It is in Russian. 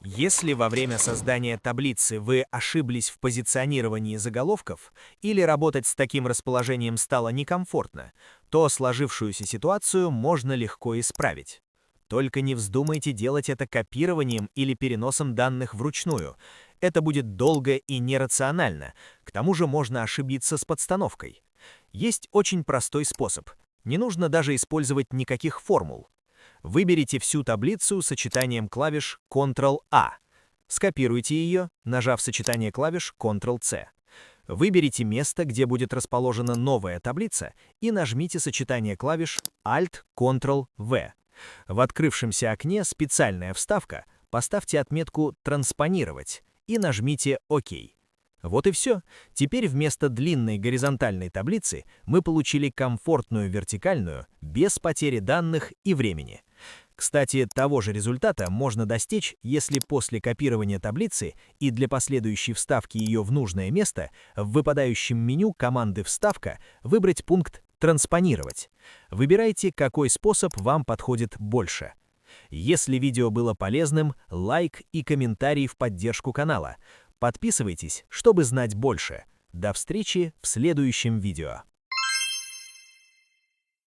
Если во время создания таблицы вы ошиблись в позиционировании заголовков или работать с таким расположением стало некомфортно, то сложившуюся ситуацию можно легко исправить. Только не вздумайте делать это копированием или переносом данных вручную. Это будет долго и нерационально, к тому же можно ошибиться с подстановкой. Есть очень простой способ. Не нужно даже использовать никаких формул. Выберите всю таблицу сочетанием клавиш Ctrl-A. Скопируйте ее, нажав сочетание клавиш Ctrl-C. Выберите место, где будет расположена новая таблица, и нажмите сочетание клавиш Alt-Ctrl-V. В открывшемся окне «Специальная вставка» поставьте отметку «Транспонировать» и нажмите «Ок». Вот и все. Теперь вместо длинной горизонтальной таблицы мы получили комфортную вертикальную, без потери данных и времени. Кстати, того же результата можно достичь, если после копирования таблицы и для последующей вставки ее в нужное место в выпадающем меню команды «Вставка» выбрать пункт «Транспонировать». Выбирайте, какой способ вам подходит больше. Если видео было полезным, лайк и комментарий в поддержку канала. Подписывайтесь, чтобы знать больше. До встречи в следующем видео.